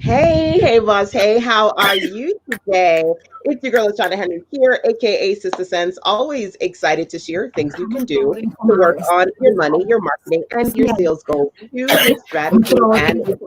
Hey, boss. Hey, how are you today? It's your girl, Lashana Henry here, aka Sister Sense. Always excited to share things you can do to work on your money, your marketing, and your sales goals too, with strategy and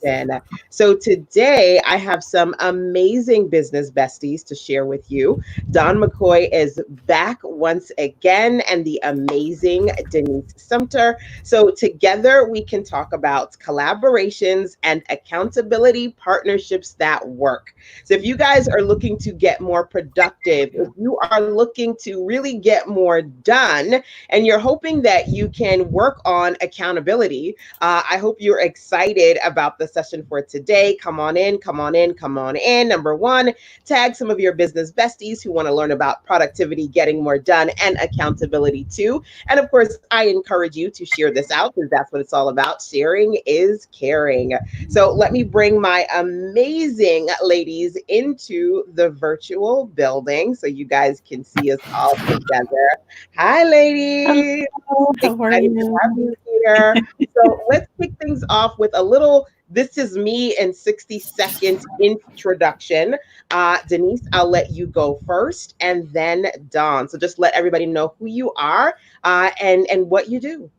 intention. So today I have some amazing business besties to share with you. Don McCoy is back once again, and the amazing Denise Sumter. So, together we can talk about collaborations and accountability partnerships that work. So, if you guys are looking to get more productive, if you are looking to really get more done, and you're hoping that you can work on accountability, I hope you're excited about the session for today. Come on in, come on in, come on in. Number one, tag some of your business besties who want to learn about productivity, getting more done, and accountability too. And of course, I encourage you to share this out because that's what it's all about. Sharing is caring. So let me bring my amazing ladies into the virtual building so you guys can see us all together. Hi, ladies. Hello, how are Excited to have you? you here. So let's kick things off with a little "This is me" in 60 seconds introduction. Denise, I'll let you go first, and then Dawn. So just let everybody know who you are and what you do.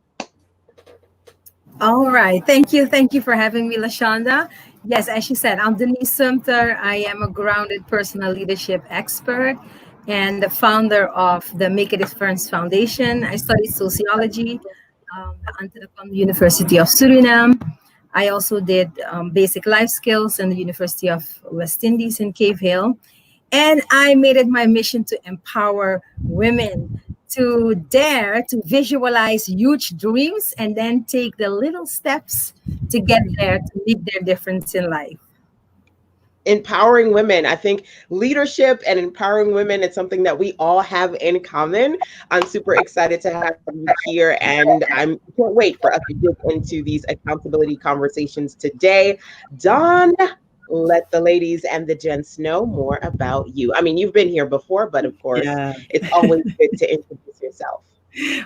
All right. Thank you for having me, Lashonda. Yes, as you said, I'm Denise Sumter. I am a grounded personal leadership expert and the founder of the Make a Difference Foundation. I studied sociology at the University of Suriname. I also did basic life skills in the University of West Indies in Cave Hill. And I made it my mission to empower women to dare to visualize huge dreams and then take the little steps to get there to make their difference in life. Empowering women. I think leadership and empowering women is something that we all have in common. I'm super excited to have you here, and can't wait for us to dig into these accountability conversations today. Dawn, let the ladies and the gents know more about you. I mean, you've been here before, but of course, Yeah. it's always good to introduce yourself.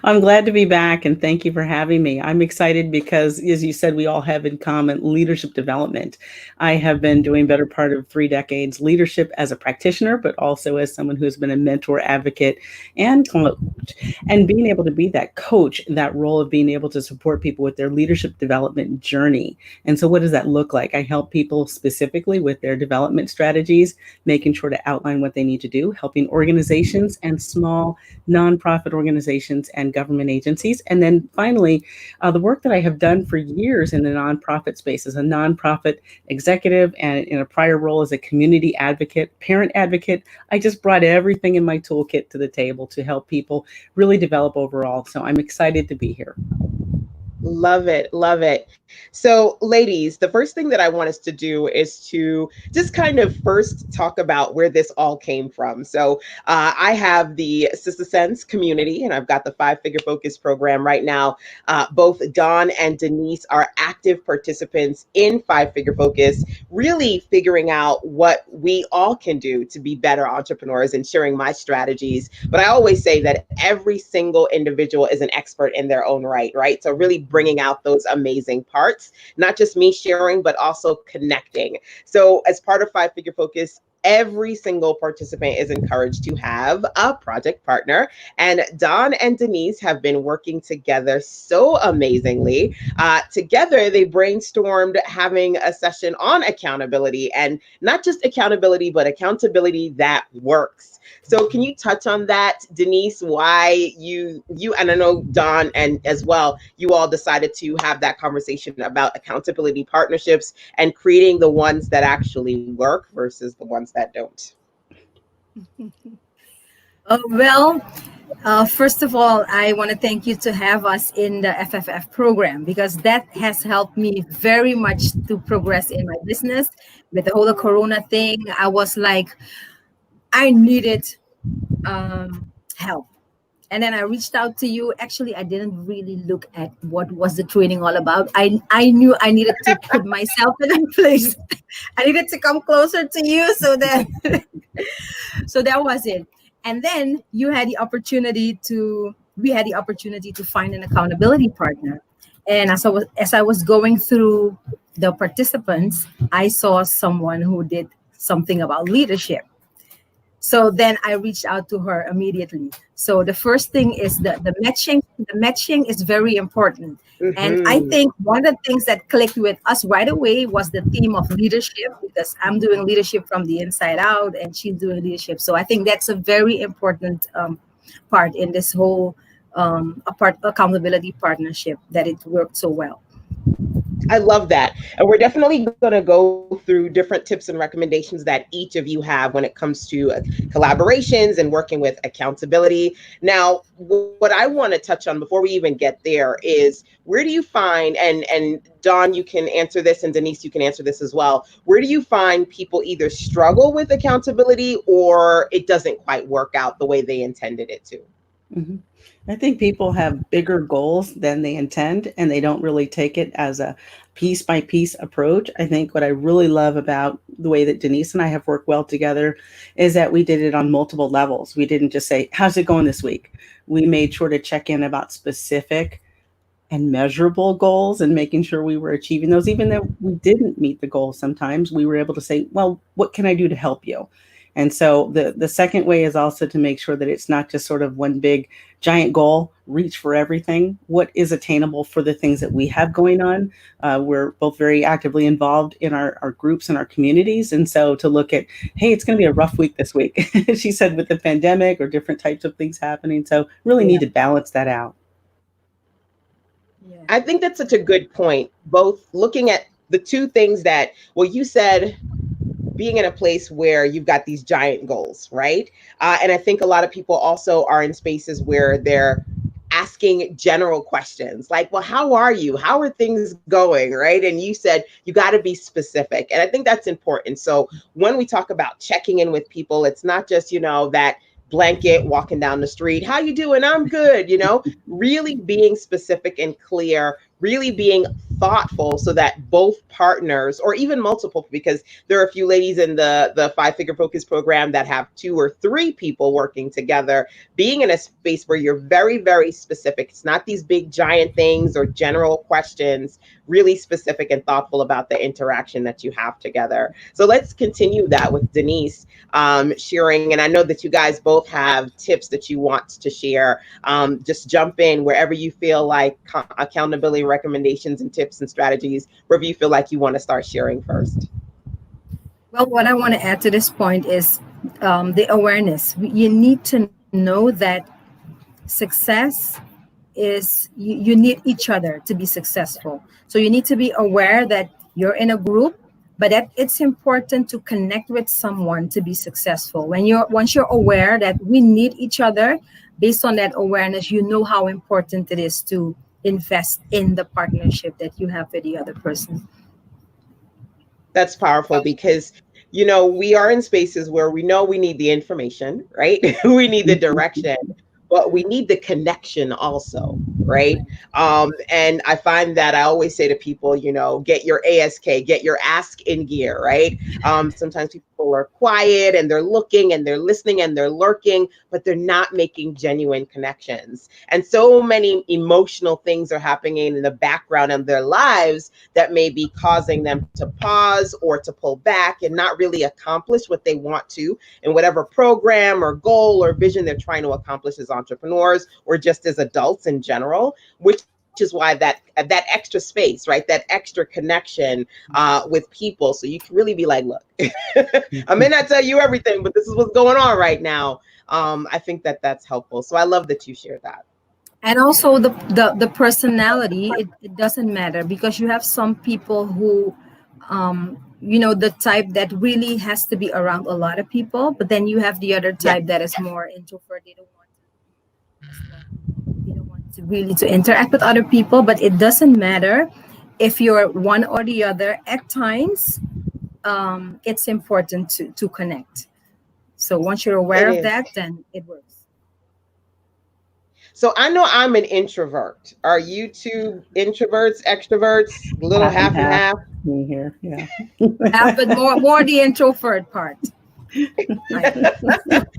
I'm glad to be back and thank you for having me. I'm excited because, as you said, we all have in common leadership development. I have been doing better part of 3 decades leadership as a practitioner, but also as someone who's been a mentor, advocate, and coach. And being able to be that coach, that role of being able to support people with their leadership development journey. And so what does that look like? I help people specifically with their development strategies, making sure to outline what they need to do, helping organizations and small nonprofit organizations and government agencies. And then finally, the work that I have done for years in the nonprofit space as a nonprofit executive and in a prior role as a community advocate, parent advocate, I just brought everything in my toolkit to the table to help people really develop overall. So I'm excited to be here. Love it. Love it. So, ladies, the first thing that I want us to do is to just kind of first talk about where this all came from. So, I have the Sister Sense community, and I've got the 5 Figure Focus program right now. Both Dawn and Denise are active participants in 5 Figure Focus, really figuring out what we all can do to be better entrepreneurs and sharing my strategies. But I always say that every single individual is an expert in their own right, right? So, really bringing out those amazing parts, not just me sharing, but also connecting. So, as part of 5 Figure Focus, every single participant is encouraged to have a project partner. And Don and Denise have been working together so amazingly. Together, they brainstormed having a session on accountability, and not just accountability, but accountability that works. So can you touch on that, Denise, why you and I know Don and as well, you all decided to have that conversation about accountability partnerships and creating the ones that actually work versus the ones that don't? First of all, I want to thank you to have us in the FFF program because that has helped me very much to progress in my business. With the whole Corona thing, I was like, I needed help. And then I reached out to you. Actually, I didn't really look at what was the training all about. I knew I needed to put myself in a place. I needed to come closer to you so that so that was it. And then we had the opportunity to find an accountability partner. And as I was going through the participants, I saw someone who did something about leadership. So then I reached out to her immediately. So the first thing is the matching. The matching is very important. And I Hmm. think one of the things that clicked with us right away was the theme of leadership, because I'm doing leadership from the inside out and she's doing leadership. So I think that's a very important part in this whole accountability partnership, that it worked so well. I love that. And we're definitely going to go through different tips and recommendations that each of you have when it comes to collaborations and working with accountability. Now, what I want to touch on before we even get there is, where do you find, and Dawn, you can answer this, and Denise, you can answer this as well. Where do you find people either struggle with accountability or it doesn't quite work out the way they intended it to? Mhm. I think people have bigger goals than they intend, and they don't really take it as a piece by piece approach. I think what I really love about the way that Denise and I have worked well together is that we did it on multiple levels. We didn't just say, "How's it going this week?" We made sure to check in about specific and measurable goals and making sure we were achieving those. Even though we didn't meet the goal, sometimes we were able to say, well, what can I do to help you? And so the second way is also to make sure that it's not just sort of one big giant goal, reach for everything. What is attainable for the things that we have going on? We're both very actively involved in our groups and our communities. And so to look at, hey, it's going to be a rough week this week, she said, with the pandemic or different types of things happening. So really Yeah. need to balance that out. Yeah. I think that's such a good point. Both looking at the two things that, well, you said being in a place where you've got these giant goals, right? And I think a lot of people also are in spaces where they're asking general questions like, well, how are you? How are things going? Right. And you said you got to be specific. And I think that's important. So when we talk about checking in with people, it's not just, that blanket walking down the street. How you doing? I'm good. Really being specific and clear, really being thoughtful so that both partners, or even multiple, because there are a few ladies in the 5-figure focus program that have 2 or 3 people working together, being in a space where you're very, very specific. It's not these big giant things or general questions, really specific and thoughtful about the interaction that you have together. So let's continue that with Denise sharing. And I know that you guys both have tips that you want to share. Just jump in wherever you feel like accountability recommendations and tips and strategies, wherever you feel like you want to start sharing first. Well, what I want to add to this point is the awareness. You need to know that success is you need each other to be successful. So you need to be aware that you're in a group, but that it's important to connect with someone to be successful. Once you're aware that we need each other, based on that awareness, you know how important it is to invest in the partnership that you have with the other person. That's powerful because, we are in spaces where we know we need the information, right? We need the direction, but we need the connection also, right? And I find that I always say to people, get your ASK, get your ask in gear, right? Sometimes people are quiet and they're looking and they're listening and they're lurking, but they're not making genuine connections. And so many emotional things are happening in the background of their lives that may be causing them to pause or to pull back and not really accomplish what they want to in whatever program or goal or vision they're trying to accomplish as entrepreneurs or just as adults in general, which is why that extra space, right? That extra connection with people. So you can really be like, look, I may not tell you everything, but this is what's going on right now. I think that that's helpful. So I love that you shared that. And also the personality, it doesn't matter, because you have some people who the type that really has to be around a lot of people, but then you have the other Yeah. type that is more introvert. They don't want to really to interact with other people, but it doesn't matter if you're one or the other. At times it's important to connect. So once you're aware It of is. that, then it works. So I know I'm an introvert. Are you two introverts, extroverts, little Half and half and half. half? Me here, yeah. But more the introvert part. I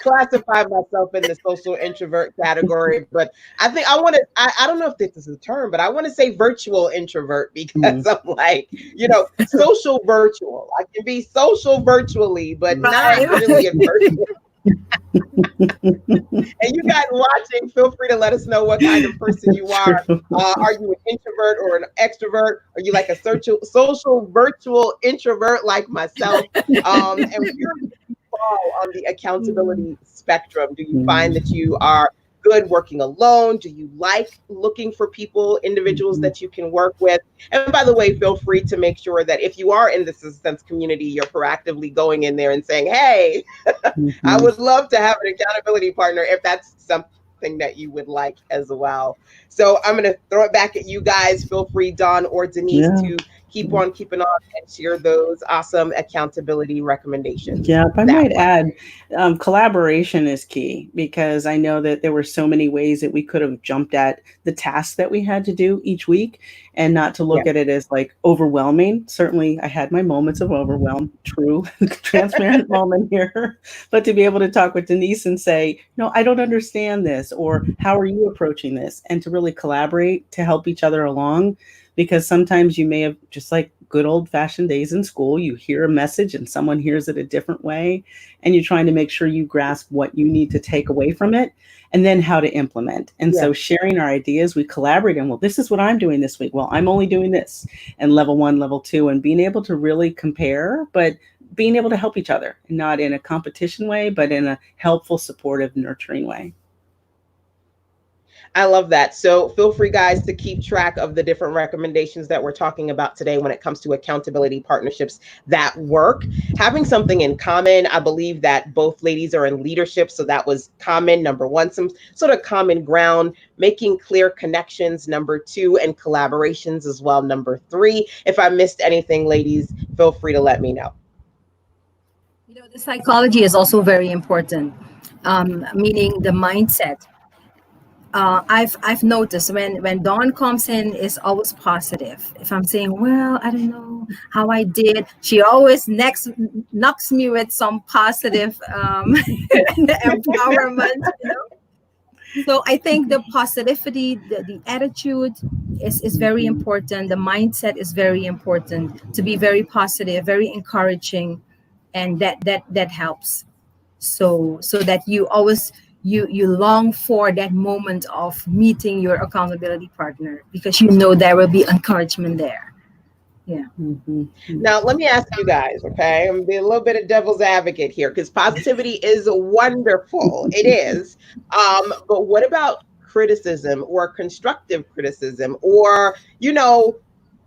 classify myself in the social introvert category, but I think I don't know if this is a term, but I want to say virtual introvert because I'm like, social virtual. I can be social virtually, but not really in person. And you guys watching, feel free to let us know what kind of person you are. Are you an introvert or an extrovert? Are you like a social virtual introvert like myself? And where do you fall on the accountability spectrum? Do you find that you are good working alone? Do you like looking for individuals that you can work with? And by the way, feel free to make sure that if you are in the Sense community, you're proactively going in there and saying, hey, I would love to have an accountability partner if that's something that you would like as well. So I'm going to throw it back at you guys. Feel free, Dawn or Denise, to keep on keeping on and share those awesome accountability recommendations. Yeah, if I might add, collaboration is key, because I know that there were so many ways that we could have jumped at the tasks that we had to do each week, and not to look at it as like overwhelming. Certainly I had my moments of overwhelm, true, transparent moment here, but to be able to talk with Denise and say, no, I don't understand this, or how are you approaching this? And to really collaborate to help each other along, because sometimes you may have, just like good old fashioned days in school, you hear a message and someone hears it a different way, and you're trying to make sure you grasp what you need to take away from it and then how to implement. And so sharing our ideas, we collaborate and, well, this is what I'm doing this week. Well, I'm only doing this, and level 1, level 2, and being able to really compare, but being able to help each other, not in a competition way, but in a helpful, supportive, nurturing way. I love that. So feel free, guys, to keep track of the different recommendations that we're talking about today when it comes to accountability partnerships that work. Having something in common. I believe that both ladies are in leadership, so that was common, number 1, some sort of common ground. Making clear connections, number 2, and collaborations as well, number 3. If I missed anything, ladies, feel free to let me know. The psychology is also very important, meaning the mindset. I've noticed when Dawn comes in, is always positive. If I'm saying, well, I don't know how I did, she always knocks me with some positive empowerment. So I think the positivity, the attitude is very important. The mindset is very important. To be very positive, very encouraging, and that helps. So that you always you long for that moment of meeting your accountability partner, because there will be encouragement there. Yeah. Now, let me ask you guys, okay? I'm being a little bit of devil's advocate here, because positivity is wonderful. It is. But what about criticism or constructive criticism, or,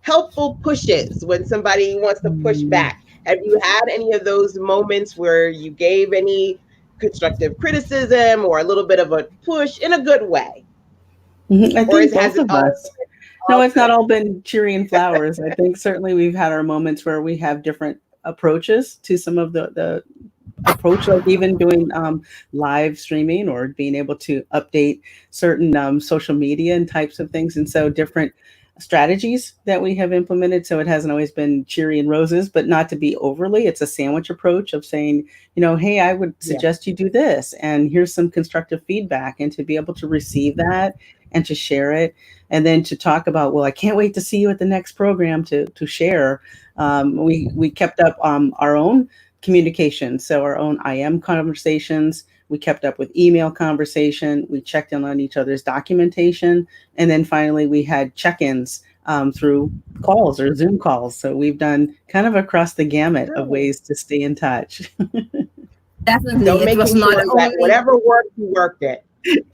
helpful pushes when somebody wants to push back? Have you had any of those moments where you gave any constructive criticism or a little bit of a push in a good way? I think both of us. No, it's not all been cheery and flowers. I think certainly we've had our moments where we have different approaches to some of the approach, like even doing live streaming or being able to update certain social media and types of things. And so different strategies that we have implemented. So it hasn't always been cheery and roses, but not to be overly. It's a sandwich approach of saying, hey, I would suggest you do this, and here's some constructive feedback, and to be able to receive that and to share it. And then to talk about, well, I can't wait to see you at the next program to share. We kept up our own communication. So our own IM conversations, we kept up with email conversation, we checked in on each other's documentation. And then finally we had check-ins through calls or Zoom calls. So we've done kind of across the gamut of ways to stay in touch. Definitely. So making sure that whatever worked, you worked it.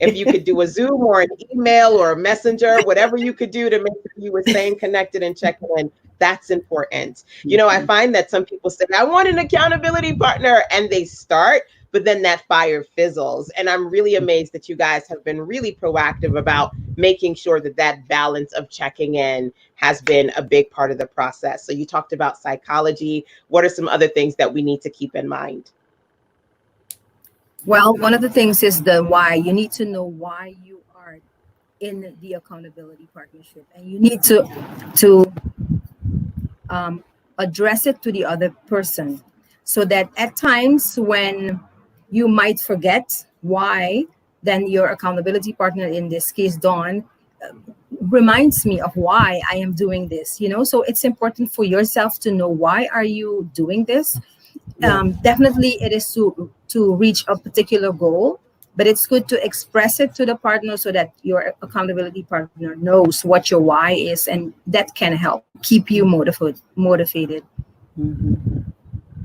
If you could do a Zoom or an email or a messenger, whatever you could do to make sure you were staying connected and checking in, that's important. I find that some people say, I want an accountability partner, and they start, but then that fire fizzles. And I'm really amazed that you guys have been really proactive about making sure that that balance of checking in has been a big part of the process. So you talked about psychology. What are some other things that we need to keep in mind? Well, one of the things is the why. You need to know why you are in the accountability partnership, and you need to address it to the other person. so that at times when you might forget why, then your accountability partner, in this case Dawn, reminds me of why I am doing this. So it's important for yourself to know why are you doing this. Definitely it is to reach a particular goal, but it's good to express it to the partner so that your accountability partner knows what your why is, and that can help keep you motivated. Mm-hmm.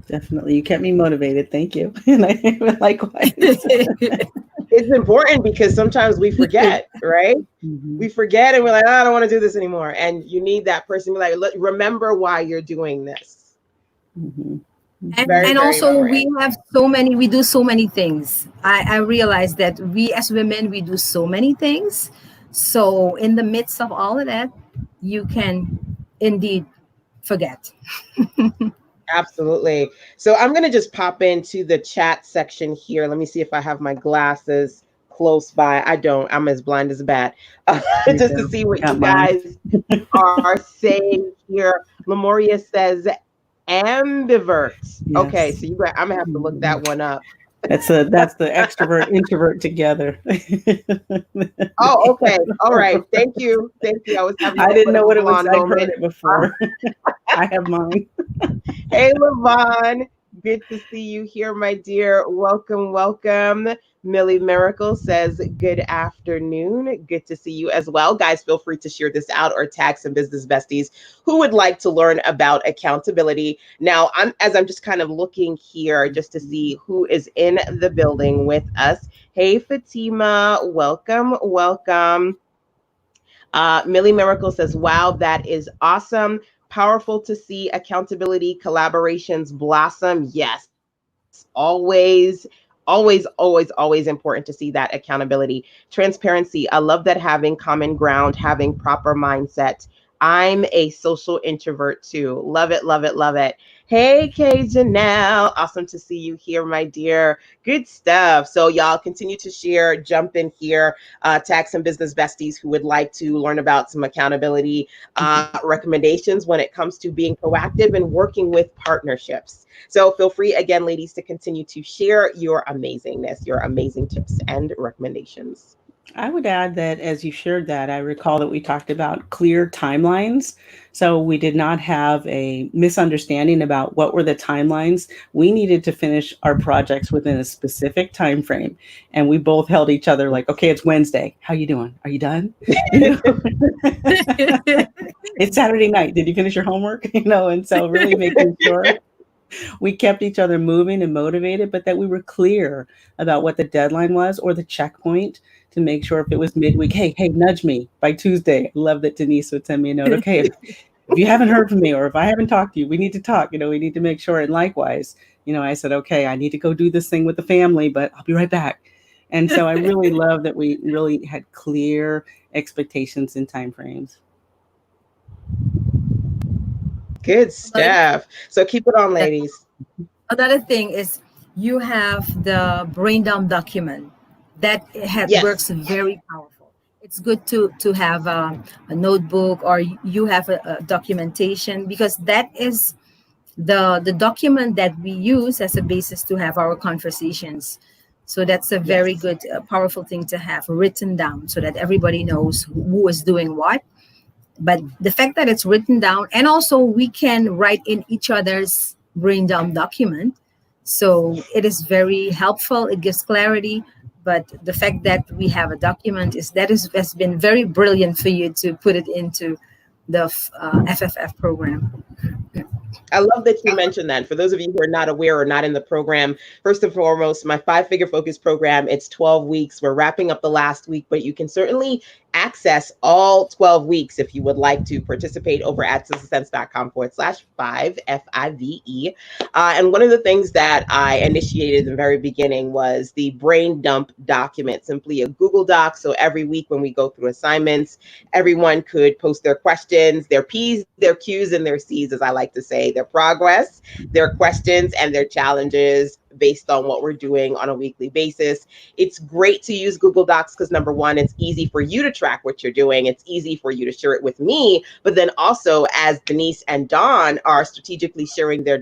Definitely. You kept me motivated. Thank you. And I likewise. It's important because sometimes we forget, right? Mm-hmm. We forget and we're like, oh, I don't want to do this anymore. And you need that person to be like, remember why you're doing this. Mm-hmm. And also we do so many things. I realize that we as women, we do so many things. So in the midst of all of that, you can indeed forget. Absolutely. So I'm going to just pop into the chat section here. Let me see if I have my glasses close by. I don't. I'm as blind as a bat. Just to see what you guys are saying here. Lemoria says ambivert. Yes. Okay, so I'm going to have to look that one up. That's the extrovert introvert together. Oh, okay. All right. Thank you. I didn't know what it was. I've heard it before. I have mine. Hey, Levon. Good to see you here, my dear. Welcome. Millie Miracle says, good afternoon. Good to see you as well. Guys, feel free to share this out or tag some business besties who would like to learn about accountability. Now, I'm just kind of looking here just to see who is in the building with us. Hey, Fatima. Welcome. Millie Miracle says, wow, that is awesome. Powerful to see accountability collaborations blossom. Yes, always important to see that accountability. Transparency. I love that, having common ground, having proper mindset. I'm a social introvert too. Love it. Hey, Kay Janelle. Awesome to see you here, my dear. Good stuff. So y'all continue to share, jump in here, tag some business besties who would like to learn about some accountability recommendations when it comes to being proactive and working with partnerships. So feel free again, ladies, to continue to share your amazingness, your amazing tips and recommendations. I would add that as you shared that, I recall that we talked about clear timelines. So we did not have a misunderstanding about what were the timelines. We needed to finish our projects within a specific time frame. And we both held each other like, okay, it's Wednesday. How you doing? Are you done? It's Saturday night. Did you finish your homework? And so really making sure we kept each other moving and motivated, but that we were clear about what the deadline was or the checkpoint to make sure if it was midweek, hey, nudge me by Tuesday. I love that Denise would send me a note. Okay, if you haven't heard from me or if I haven't talked to you, we need to talk. We need to make sure. And likewise, I said, okay, I need to go do this thing with the family, but I'll be right back. And so I really love that we really had clear expectations and timeframes. Good stuff. So keep it on, ladies. Another thing is you have the brain dump document that works very powerful. It's good to have a notebook, or you have a documentation, because that is the document that we use as a basis to have our conversations. So that's a very good, powerful thing to have written down so that everybody knows who is doing what. But the fact that it's written down, and also we can write in each other's brain dump document, so it is very helpful. It gives clarity. But the fact that we have a document has been very brilliant for you to put it into the FFF program. I love that you mentioned that. For those of you who are not aware or not in the program, first and foremost, my 5-figure focus program, it's 12 weeks. We're wrapping up the last week, but you can certainly access all 12 weeks if you would like to participate over at sistasense.com/5, FIVE. And one of the things that I initiated in the very beginning was the brain dump document, simply a Google Doc. So every week when we go through assignments, everyone could post their questions, their P's, their Q's, and their C's, as I like to say, their progress, their questions, and their challenges based on what we're doing on a weekly basis. It's great to use Google Docs because number one, it's easy for you to track what you're doing. It's easy for you to share it with me. But then also, as Denise and Dawn are strategically sharing their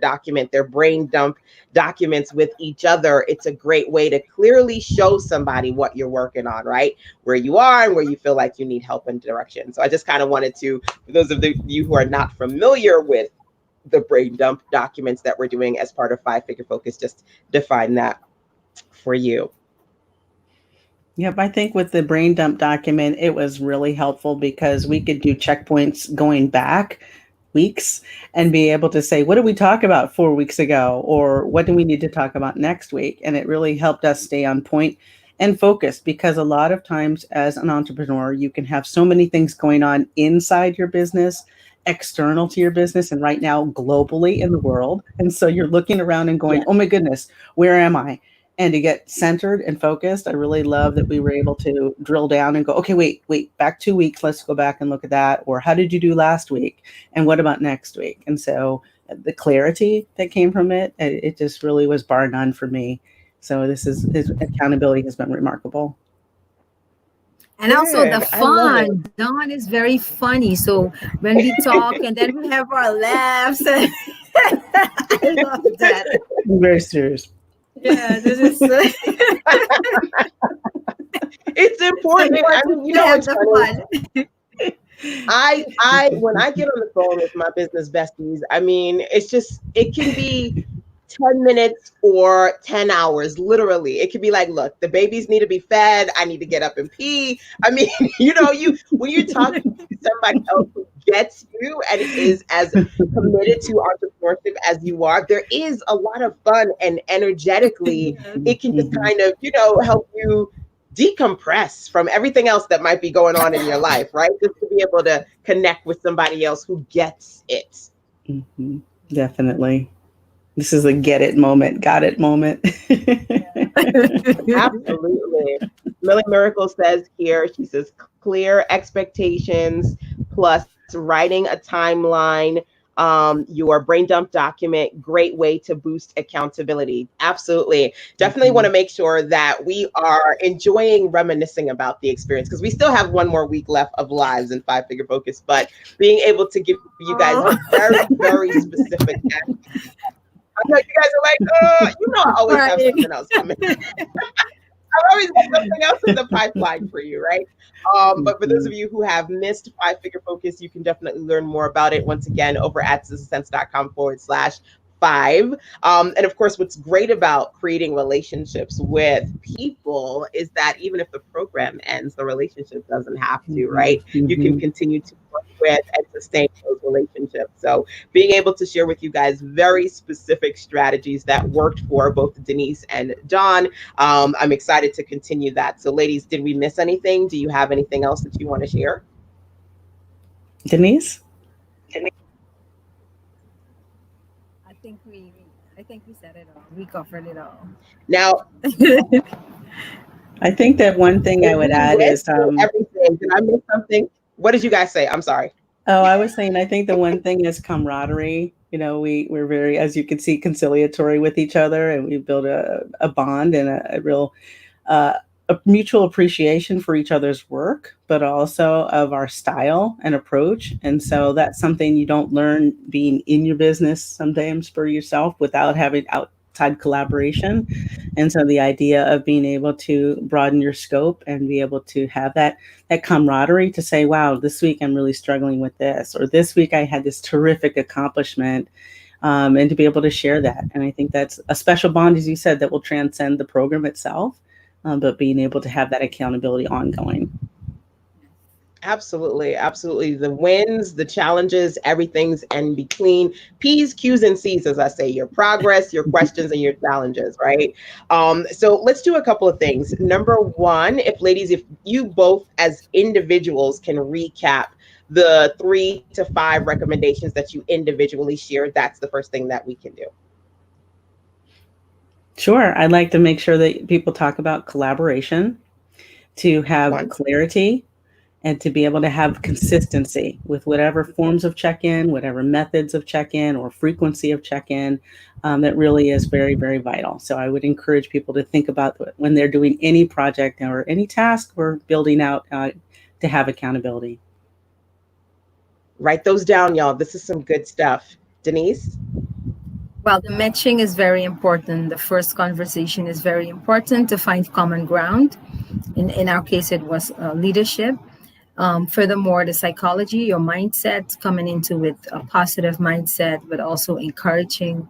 brain dump documents with each other, it's a great way to clearly show somebody what you're working on, right? Where you are and where you feel like you need help and direction. So I just kind of wanted to, for those of you who are not familiar with the brain dump documents that we're doing as part of 5-Figure Focus, just define that for you. Yep, I think with the brain dump document, it was really helpful because we could do checkpoints going back weeks and be able to say, what did we talk about 4 weeks ago? Or what do we need to talk about next week? And it really helped us stay on point and focused, because a lot of times as an entrepreneur, you can have so many things going on inside your business, external to your business, and right now globally in the world. And so you're looking around and going, oh my goodness, where am I? And to get centered and focused, I really love that we were able to drill down and go, okay, wait, back 2 weeks. Let's go back and look at that. Or how did you do last week? And what about next week? And so the clarity that came from it just really was bar none for me. So his accountability has been remarkable. And also the fun. Dawn is very funny. So when we talk and then we have our laughs. I love that. I'm very serious. Yeah, this is it's important. I mean, you know, it's fun. When I get on the phone with my business besties, I mean, it can be 10 minutes or 10 hours, literally. It could be like, look, the babies need to be fed. I need to get up and pee. I mean, you know, when you're talking to somebody else who gets you and is as committed to entrepreneurship as you are, there is a lot of fun, and energetically, it can just kind of, you know, help you decompress from everything else that might be going on in your life, right? Just to be able to connect with somebody else who gets it. Mm-hmm. Definitely. This is a get it moment, got it moment. Absolutely. Millie Miracle says here, she says, clear expectations plus writing a timeline, your brain dump document, great way to boost accountability. Absolutely. Definitely want to make sure that we are enjoying reminiscing about the experience, because we still have one more week left of lives in 5-Figure Focus, but being able to give you guys very, very specific I know you guys are like, you know, I always have something else coming. I always have something else in the pipeline for you, right? But for those of you who have missed 5-Figure Focus, you can definitely learn more about it once again over at sistasense.com/5. And of course, what's great about creating relationships with people is that even if the program ends, the relationship doesn't have to, right? You can continue to work with and sustain those relationships. So being able to share with you guys very specific strategies that worked for both Denise and Dawn, I'm excited to continue that. So ladies, did we miss anything? Do you have anything else that you want to share? Denise? I think we said it all. We covered it all. Now, I think that one thing I would add is everything. Did I miss something? What did you guys say? I'm sorry. Oh, I was saying, I think the one thing is camaraderie. You know, we're very, as you can see, conciliatory with each other, and we build a bond and a real a mutual appreciation for each other's work, but also of our style and approach. And so that's something you don't learn being in your business sometimes for yourself without having outside collaboration. And so the idea of being able to broaden your scope and be able to have that camaraderie to say, wow, this week I'm really struggling with this, or this week I had this terrific accomplishment, and to be able to share that. And I think that's a special bond, as you said, that will transcend the program itself. But being able to have that accountability ongoing. Absolutely. Absolutely. The wins, the challenges, everything's in between. P's, Q's, and C's, as I say, your progress, your questions, and your challenges, right? So let's do a couple of things. Number one, if you both as individuals can recap the 3 to 5 recommendations that you individually shared, that's the first thing that we can do. Sure. I'd like to make sure that people talk about collaboration, to have clarity, and to be able to have consistency with whatever forms of check-in, whatever methods of check-in or frequency of check-in, that really is very, very vital. So I would encourage people to think about when they're doing any project or any task we're building out to have accountability. Write those down, y'all. This is some good stuff. Denise? Well, the matching is very important. The first conversation is very important to find common ground. In our case, it was leadership. Furthermore, the psychology, your mindset, coming into with a positive mindset, but also encouraging.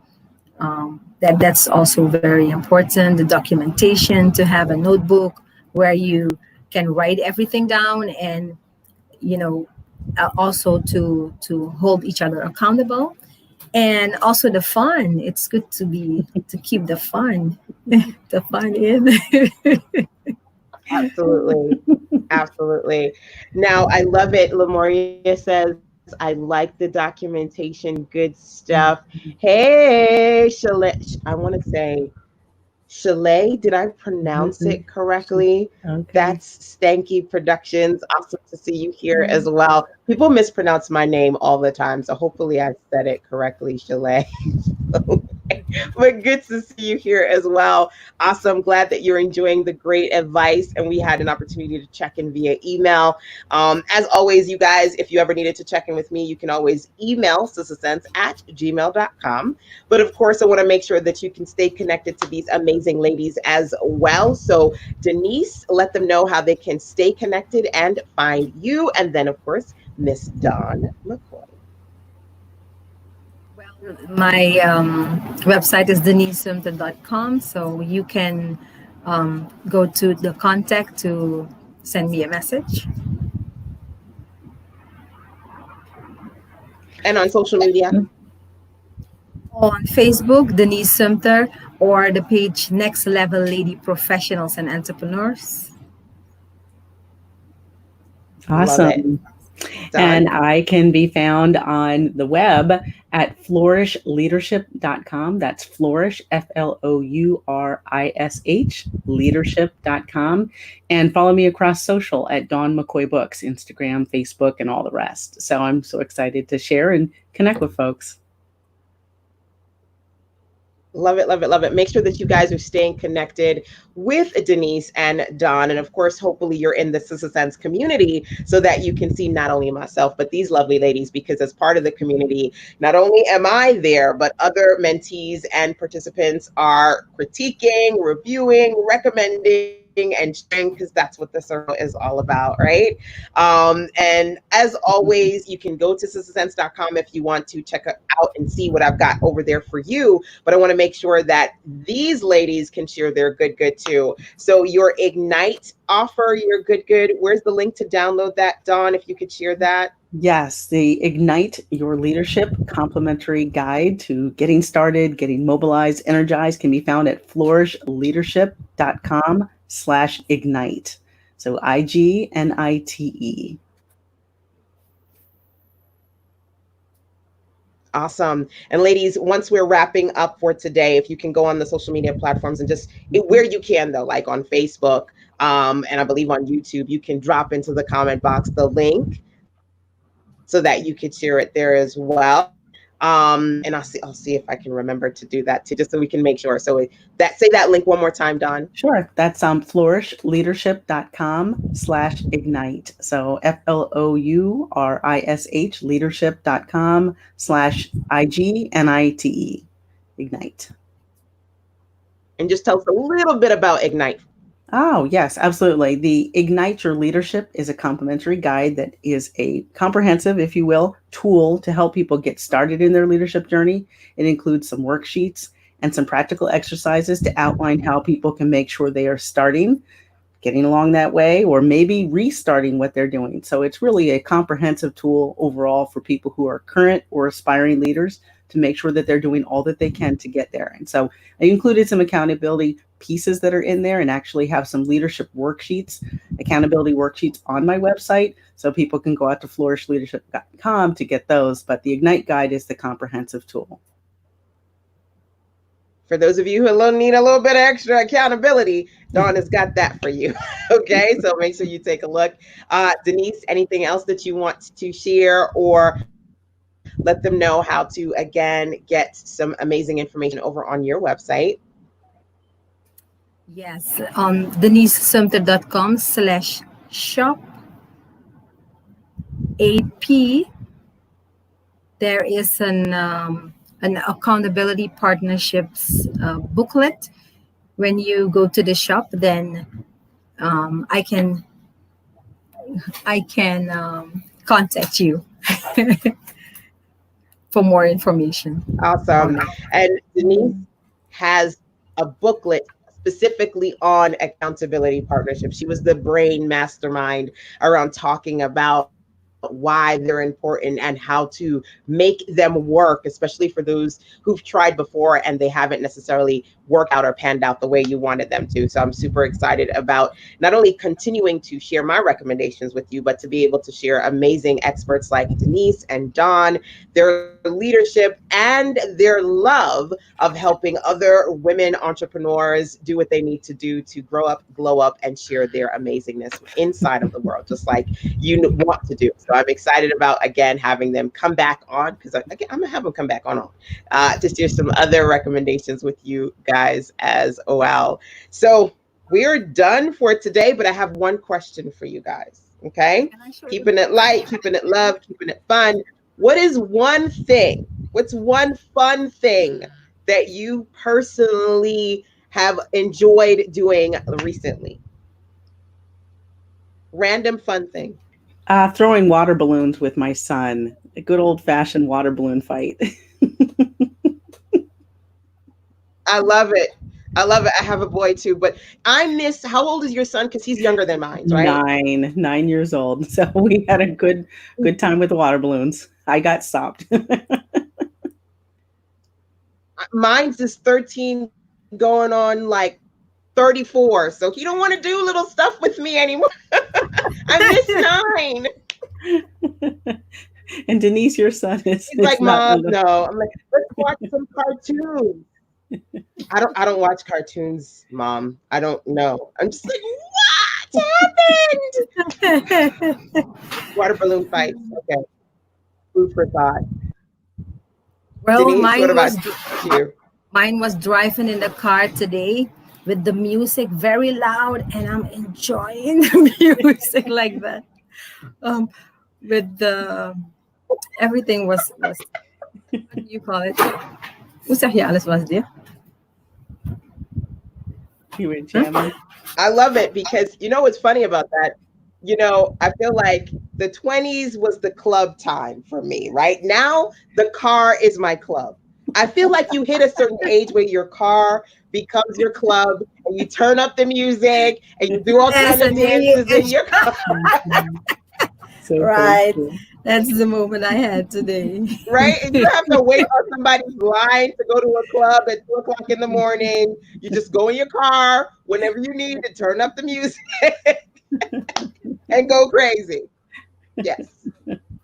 That's also very important. The documentation, to have a notebook where you can write everything down, and also to hold each other accountable. And also the fun. It's good to keep the fun in. Absolutely. Absolutely. Now, I love it. Lemoria says, I like the documentation. Good stuff. Hey, Chalet. I want to say Chalet. Did I pronounce it correctly? Okay. That's Stanky Productions. Awesome to see you here as well. People mispronounce my name all the time, so hopefully I said it correctly, Chalet. But good to see you here as well. Awesome. Glad that you're enjoying the great advice, and we had an opportunity to check in via email. As always, you guys, if you ever needed to check in with me, you can always email sistasense@gmail.com. But of course, I want to make sure that you can stay connected to these amazing ladies as well. So Denise, let them know how they can stay connected and find you. And then, of course, Miss Dawn McCoy. My website is denisesumter.com, so you can go to the contact to send me a message. And on social media? On Facebook, Denise Sumter, or the page Next Level Lady Professionals and Entrepreneurs. Awesome. And I can be found on the web at flourishleadership.com. That's flourish, FLOURISH, leadership.com. And follow me across social at Dawn McCoy Books, Instagram, Facebook, and all the rest. So I'm so excited to share and connect with folks. Love it, love it, love it. Make sure that you guys are staying connected with Denise and Dawn. And of course, hopefully you're in the Sister Sense community so that you can see not only myself, but these lovely ladies, because as part of the community, not only am I there, but other mentees and participants are critiquing, reviewing, recommending, and sharing, because that's what the circle is all about, right? And as always, you can go to sistersense.com if you want to check out and see what I've got over there for you. But I want to make sure that these ladies can share their good too. So your Ignite offer, your good. Where's the link to download that, Dawn, if you could share that? Yes, the Ignite Your Leadership complimentary guide to getting started, getting mobilized, energized can be found at flourishleadership.com/ignite. So IGNITE. Awesome. And ladies, once we're wrapping up for today, if you can go on the social media platforms and just where you can, though, like on Facebook, and I believe on YouTube, you can drop into the comment box the link so that you could share it there as well. And I'll see if I can remember to do that too, just so we can make sure. So say that link one more time, Dawn. Sure. That's flourishleadership.com/ignite. So FLOURISH leadership.com/IGNITE. Ignite. And just tell us a little bit about Ignite. Oh, yes, absolutely. The Ignite Your Leadership is a complimentary guide that is a comprehensive, if you will, tool to help people get started in their leadership journey. It includes some worksheets and some practical exercises to outline how people can make sure they are getting along that way, or maybe restarting what they're doing. So it's really a comprehensive tool overall for people who are current or aspiring leaders to make sure that they're doing all that they can to get there. And so I included some accountability pieces that are in there, and actually have some leadership worksheets, accountability worksheets on my website. So people can go out to flourishleadership.com to get those. But the Ignite Guide is the comprehensive tool. For those of you who need a little bit of extra accountability, Dawn has got that for you. Okay, so make sure you take a look. Denise, anything else that you want to share, or let them know how to, again, get some amazing information over on your website? Yes, on denisesumter.com/shop AP, there is an accountability partnerships booklet. When you go to the shop, then I can contact you for more information on Awesome. that. And Denise has a booklet specifically on accountability partnerships. She was the brain mastermind around talking about why they're important and how to make them work, especially for those who've tried before and they haven't necessarily worked out or panned out the way you wanted them to. So I'm super excited about not only continuing to share my recommendations with you, but to be able to share amazing experts like Denise and Dawn, their leadership and their love of helping other women entrepreneurs do what they need to do to grow up, glow up, and share their amazingness inside of the world, just like you want to do. So I'm excited about, again, having them come back on, because again, I'm gonna have them come back on to share some other recommendations with you guys as well. So we're done for today, but I have one question for you guys. Okay, keeping it light, keeping it love, keeping it fun. What is one thing? What's one fun thing that you personally have enjoyed doing recently? Random fun thing. Throwing water balloons with my son. A good old-fashioned water balloon fight. I love it. I love it. I have a boy too, but I miss. How old is your son? Because he's younger than mine, right? 9 years old. So we had a good time with the water balloons. I got stopped. Mine's is 13, going on like 34. So he don't want to do little stuff with me anymore. I miss 9. And Denise, your son is. He's like, Mom, no. I'm like, let's watch some cartoons. I don't watch cartoons, Mom. I don't know. I'm just like, what happened? Water balloon fights. Okay. Food for thought. Well, Denise, what about you? Mine was driving in the car today with the music very loud, and I'm enjoying the music like that. With the everything was what do you call it? Hoe zeg je alles was there? You were jamming. I love it, because you know what's funny about that? You know, I feel like the 20s was the club time for me. Right now, the car is my club. I feel like you hit a certain age where your car becomes your club, and you turn up the music and you do all kinds of dances in your car. So Right. cool. That's the moment I had today. Right? And you have to wait on somebody's line to go to a club at 2 o'clock in the morning. You just go in your car whenever you need to turn up the music and go crazy. Yes.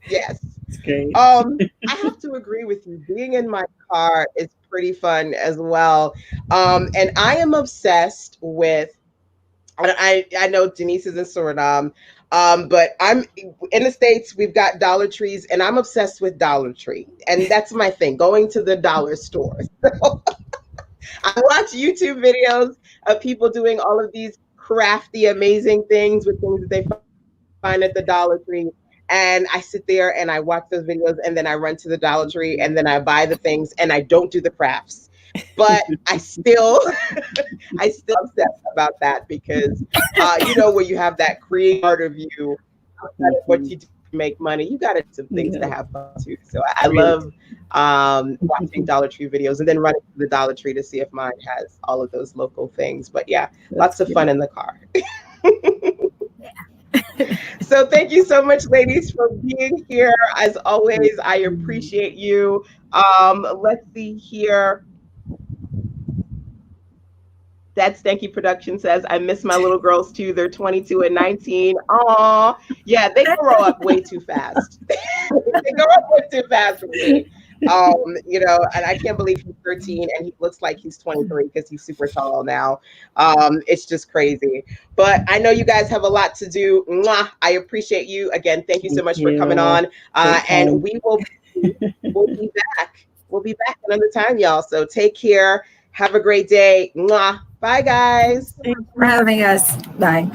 Yes. It's great. I have to agree with you. Being in my car is pretty fun as well. And I am obsessed with, I know Denise is in Suriname, but I'm in the States. We've got Dollar Trees, and I'm obsessed with Dollar Tree. And that's my thing, going to the dollar store. So I watch YouTube videos of people doing all of these crafty, amazing things with things that they find at the Dollar Tree. And I sit there and I watch those videos, and then I run to the Dollar Tree, and then I buy the things, and I don't do the crafts. But I still obsess about that, because you know, where you have that creative part of you, outside of what you do to make money, you got to do some things to have fun too. So I love watching Dollar Tree videos, and then running to the Dollar Tree to see if mine has all of those local things. But yeah, lots of fun in the car. So thank you so much, ladies, for being here. As always, I appreciate you. Let's see here. Dad Stanky Production says, I miss my little girls too. They're 22 and 19. Aw, yeah, they grow up way too fast. They grow up way too fast for me. And I can't believe he's 13 and he looks like he's 23 because he's super tall now. It's just crazy. But I know you guys have a lot to do. Mwah. I appreciate you. Again, thank you so much for coming on. And we'll be back. We'll be back another time, y'all. So take care. Have a great day. Mwah. Bye, guys. Thanks for having us. Bye.